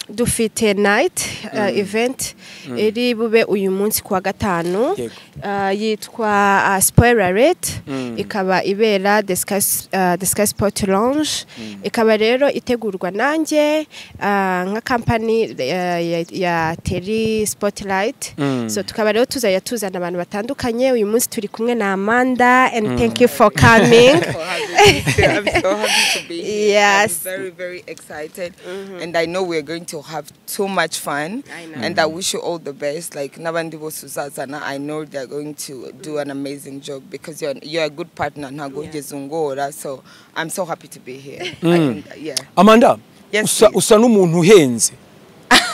dufite night event iri bube uyu munsi kwa gatanu yitwa spoiler alert ikaba ibera discuss sport lounge ikaba rero itegurwa nanjye nka company ya Teri Spotlight so tukaba rero tuzana abantu batandukanye uyu munsi turi kumwe na Amanda and thank you for coming. I'm so happy to be here. Yes. I'm very, very excited. And I know we're going to have too much fun. And I wish you all the best. Like Nabandibo Susazana, I know they're going to do an amazing job because you're a good partner. So I'm so happy to be here. Yeah. Amanda, yes, usa n'umuntu uhenze.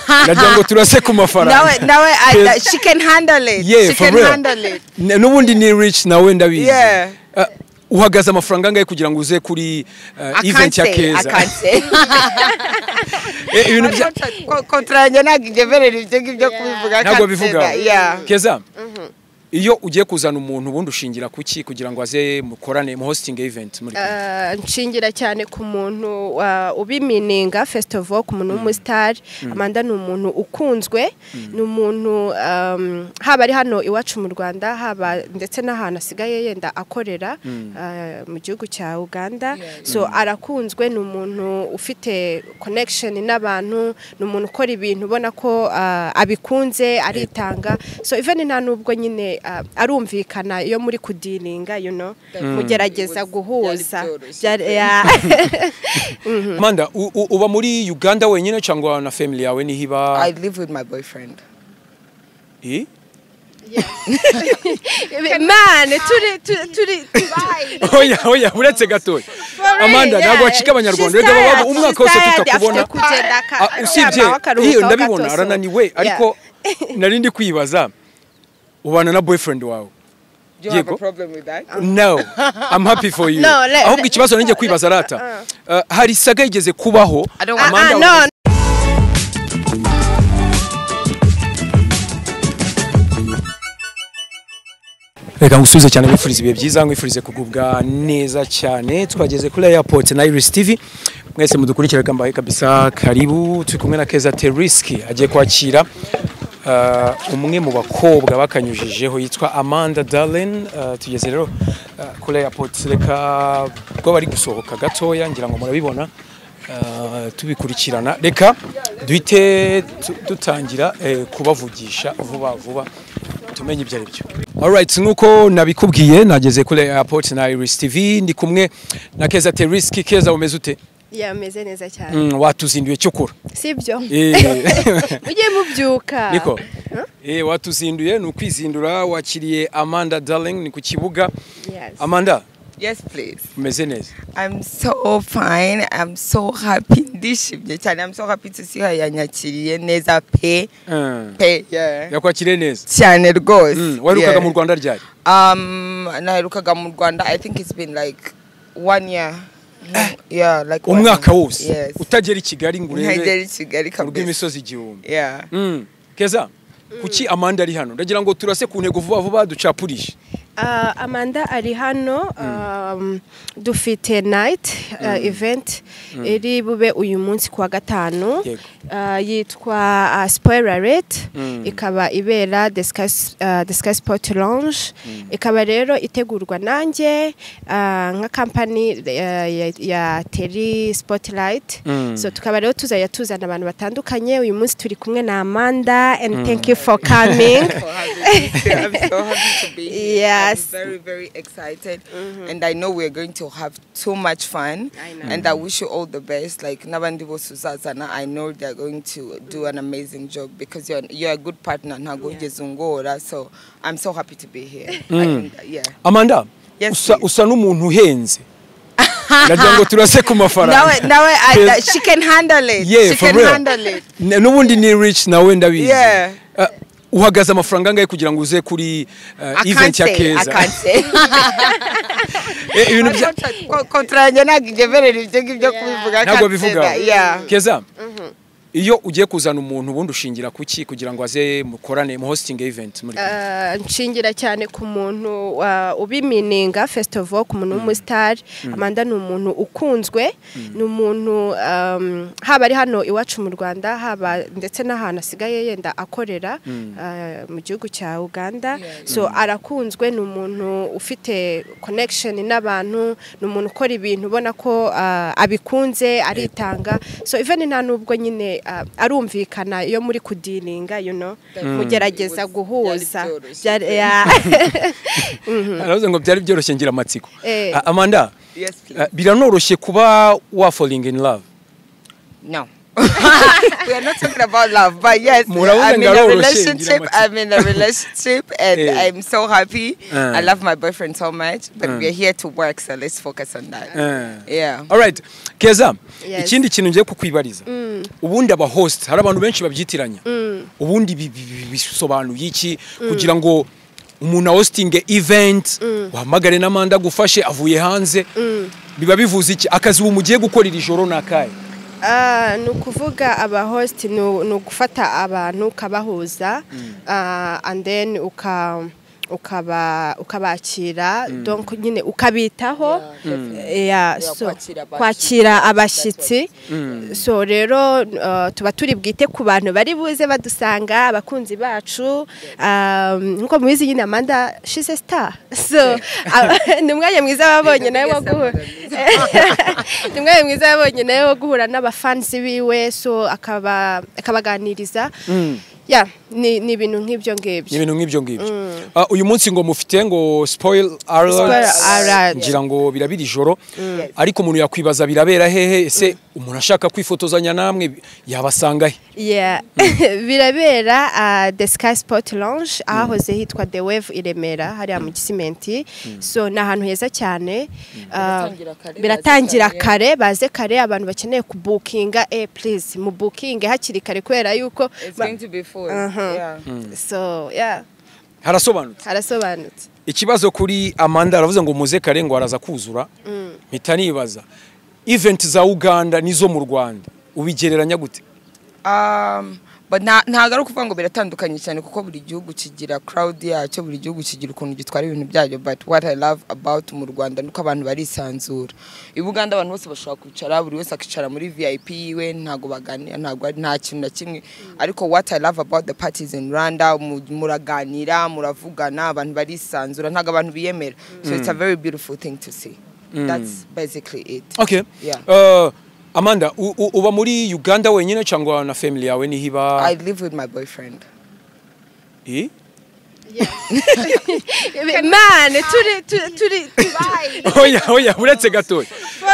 Nagira ngo turase ku mafaranga. Now she can handle it. Yeah, she can handle it. Nubundi ni rich nawe ndabizi. Yeah. Uhagaze amafaranga ngaye kugira ngo uze kuri event ya Keza. I can't say. Ibintu bya kontranye nagigeverera ibyo ngibyo kubivuga kandi. Ntabwo bivuga. Yeah. Keza. Iyo ugiye kuzana umuntu ubundi ushingira kuki kugira ngo aze mukorane mu hosting event muri nshingira cyane ku muntu ubimininga first of all ku muntu w'umustar Amanda ni umuntu ukunzwe ni umuntu haba ari hano iwacu mu Rwanda haba ndetse n'ahantu asigaye yenda akorera mu gihugu cya Uganda so arakunzwe ni umuntu ufite connection n'abantu ni umuntu ukora ibintu ubona ko abikunze aritanga so even nta nubwo nyine arumvikana iyo muri kudininga mugerageza guhuza Amanda uba muri Uganda wenyine cyangwa na family yawe ni hiba? I live with my boyfriend. Man, oya uretse gatoya Amanda ntabwo wacika Abanyarwanda rega baba umwaka wose tutakubona usibye iyo ndabibona arananiwe ariko nari ndi kwibaza ubana na boyfriend wawe. Do you have a problem with that? No, I'm happy for you. Ahubwo ikibazo nenge kwibaza rata. Hari saga igeze kubaho Amanda. Reka ngusubize cyane wifurize ibihe byiza ngwifurize kugubwa neza cyane twageze kuri airport na Iris TV mwese mudukurikira kambaye kabisa karibu turi kumwe na Keza Teriski agiye kwakira umwe mu bakobwa bakanyujijeho yitwa Amanda Darling tugeze rero kuri airport reka bwo bari gusohoka gatoya ngira ngo murabibona tubikurikirana reka duhite dutangira kubavugisha vuba tumenye ibyo ari byo. Alright, nkuko nabikubwiye nageze kuri airport na Iris TV ndi kumwe na Keza Teriski. Keza umeze ute? Yameze neza cyane. Watuzinduye cyokora. Sibyo. Ugiye mubyuka. Niko. Watuzinduye nukwizindura wakiriye Amanda Darling ni ku Kibuga. Yes. Amanda. Yes, please. Umeze neza. I'm so fine. I'm so happy. I'm so happy to see her yanyakiriye neza pe. Yeah. Yakwakiriye neza. Cyane rwose. Warukaga mu Rwanda ryari? Naherukaga mu Rwanda. I think it's been like 1 year. Yeah, like umwaka wose. Yes. Utagera i Kigali ngurebe. Utagera i Kigali kabisa. Urw'imisozi igihumbi. Yeah. Keza. Kuki Amanda ari hano? Ndagira ngo turase ku ntego vuba ducapurishe. Amanda ari hano dufite night event iri bube uyu munsi kwa gatanu yitwa spoiler alert ikaba ibera discuss sport lounge ikaba rero itegurwa nanjye nka company ya Teri Spotlight so tukaba rero tuzana abantu batandukanye uyu munsi turi kumwe na Amanda and thank you for coming. I'm so happy to be here. Yes. I'm very, very excited. And I know we're going to have too much fun. And I wish you all the best. Like Nabandibo Susazana, I know they're going to do an amazing job because you're a good partner. So I'm so happy to be here. Yeah. Amanda, yes, usa n'umuntu uhenze. Nagira ngo turase ku mafaranga. Now she can handle it. Yeah, she can handle it. Nubundi ni rich nawe ndabizi. Yeah. Uhagaze amafaranga ngaye kugira ngo uze kuri event ya Keza. I can't say. Ibintu bya kontranye nagigeverera ibyo ngibyo kubivuga kandi. Ntabwo bivuga. Yeah. Keza. iyo ugiye kuzana umuntu ubundi ushingira kuki kugira ngo aze mukorane mu hosting event muri nshingira cyane ku muntu ubimininga first of all ku muntu w'umustar Amanda ni umuntu ukunzwe ni umuntu haba ari hano iwacu mu Rwanda haba ndetse n'ahantu asigaye yenda akorera mu gihugu cya Uganda so arakunzwe ni umuntu ufite connection n'abantu ni umuntu ukora ibintu ubona ko abikunze aritanga so even nta nubwo nyine arumvikana iyo muri kudininga mugerageza guhuza aravuze ngo byari byoroshye ngira amatsiko Amanda biranoroshye kuba wa falling in love no we are not talking about love, but yes, I'm in a relationship and I'm so happy. I love my boyfriend so much, but we're here to work, so let's focus on that. Yeah. All right. Keza, ikindi kintu ngiye kukwibariza. Ubundi aba host, hari abantu benshi babyitiranya. Ubundi bisobanuye iki kugira ngo umuntu hosting event uhamagare n'Amanda gufashe avuye hanze biba bivuze iki akazi umugiye gukorira ijoro nakaye nukuvuga aba host no gufata abantu kabahuza and then ukabakira donc nyine ukabitaho so kwakira abashitsi so rero tuba turi bwite ku bantu bari buze badusanga abakunzi bacu nko mubizi nyine Amanda she's a star so ni mwanya mwiza babonye nawe wo guhura ni mwanya mwiza babonye nawe wo guhura n'abafans biwe so akabaganiriza ni ibintu nk'ibyo ngibyo uyu munsi ngo mufite ngo spoil alert ngira ngo birabira ijoro ariko umuntu yakwibaza birabera hehe ese umuntu ashaka kwifotozanya namwe yabasanga he birabera the Sky Sport Lounge ahahoze hitwa The Wave i Remera hariya mu Gisimenti so ni ahantu heza cyane biratangira kare baze kare abantu bakeneye kubukinga please mu booking hakiri kare kwera yuko so harasobanutse ikibazo kuri Amanda aravuze ngo muze kare ngo araza kuzura mpita nibaza event za Uganda nizo mu Rwanda ubigereranya gute but ntago ari ukuvuga ngo biratandukanye cyane kuko buri gihugu kigira crowd yacyo buri gihugu kigira ukuntu gitwara ibintu byacyo but what I love about mu Rwanda nuko abantu barisanzura i Buganda abantu bose bashobora kwicara buri wese akicara muri VIP we ntago baganira ntago nta kintu na kimwe ariko what I love about the parties in Rwanda muraganira muravugana abantu barisanzura ntago abantu biyemera so it's a very beautiful thing to see that's basically it. Okay. Yeah. Amanda, uba muri Uganda wenyine cyangwa na family yawe ni hiba? I live with my boyfriend. Eh? Yes. Man, turi Oya, uretse gatoya.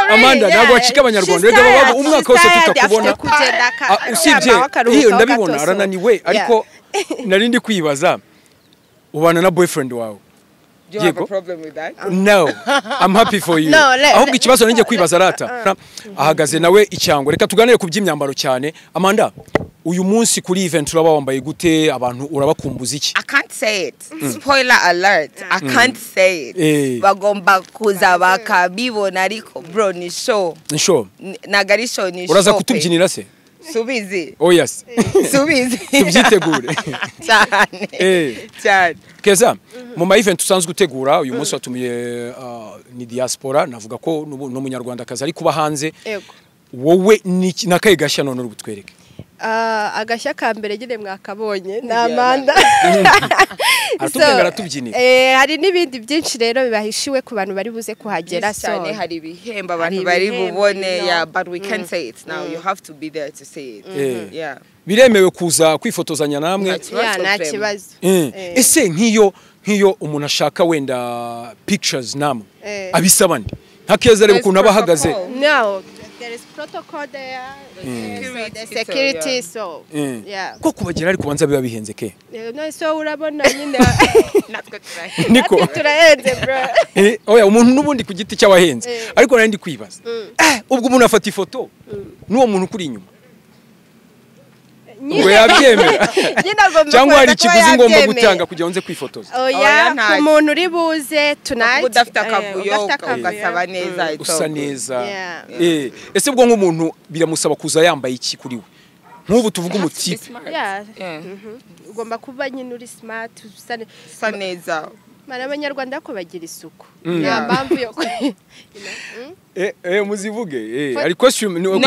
Amanda, ntabwo wacika Abanyarwanda. Rega baba umwaka wose tutakubona. Usibye, iyo ndabibona arananiwe ariko narindi kwibaza ubana na boyfriend wawe. Do you have a problem with that? No, I'm happy for you. Ahubwo ikibazo nanjye kwibaza rata. Ahagaze nawe icyangwa. Reka tuganire ku by'imyambaro cyane. Amanda, uyu munsi kuri event uraba wambaye gute abantu urabakumbuza iki? I can't say it. Spoiler alert. I can't say it. Bagomba kuza bakabibona ariko bro ni show. Ni show. Nagari show ni show. Uraza kutubyinira se? Subizi. Oh yes. Subizi. Tubyitegure. Cyane. Keza, mu ma event usanzwe utegura uyu munsi watumiye ni diaspora navuga ko no munyarwanda kaza ari kuba hanze. Wowe nakaye gashya none urubutwereke. Agashya ka mbere gire mwakabonye na Amanda. Atubwira tubyinira. Hari nibindi byinshi rero bibahishiwe ku bantu bari buze kuhagera so. Hari bihemba abantu bari bubone but we can't say it now. You have to be there to say it. Yeah. Biremewe kuza kwifotozanya namwe? Nta kibazo. Ese nk'iyo umuntu ashaka wenda pictures namwe abisabane. Hakeza rero ukuntu abahagaze. No. There is protocol there. The security so yeah. Ko kubagira ariko banza biba bihenze ke. No so urabona nyine natwe niko turahenze bro. Oya umuntu nubundi ku giti cyawahenze ariko nari ndi kwibaza. Ubwo umuntu afata ifoto n'uwo muntu kuri inyuma. Ngo yabyemera. Cyangwa hari ikiguzi ngomba gutanga kugira nze kwifotoza. Oya ku muntu uri buze tonight. Udafite akavuyo ugasaba neza usa neza. Ese ubwo nk'umuntu biramusaba kuza yambaye iki kuri we? nk'ubu tuvuga umutipe ugomba kuba nyine uri smart usa neza. Mara Abanyarwanda ko bagira isuku nta mpamvu yo muzivuge ari costume no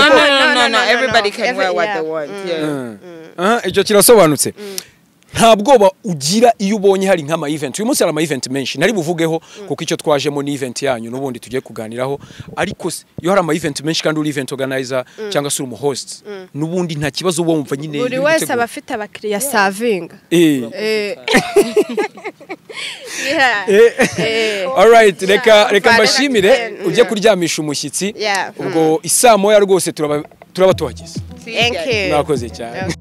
everybody can wear what they want. Icyo kirasobanutse. Nta bwoba ugira iyo ubonye hari nk'ama event. Uyu munsi hari ama event menshi nari buvugeho kuko icyo twajemo ni event yanyu n'ubundi tugiye kuganiraho, ariko iyo hari ama event menshi kandi uri event organizer cyangwa se umu host n'ubundi nta kibazo uba wumva nyine buri wese aba afite abakiriya serving. Alright, reka mbashimire ujye kuryamisha umushyitsi ubwo isaa moya rwose turaba tuhageze. Thank you. Mwakoze cyane.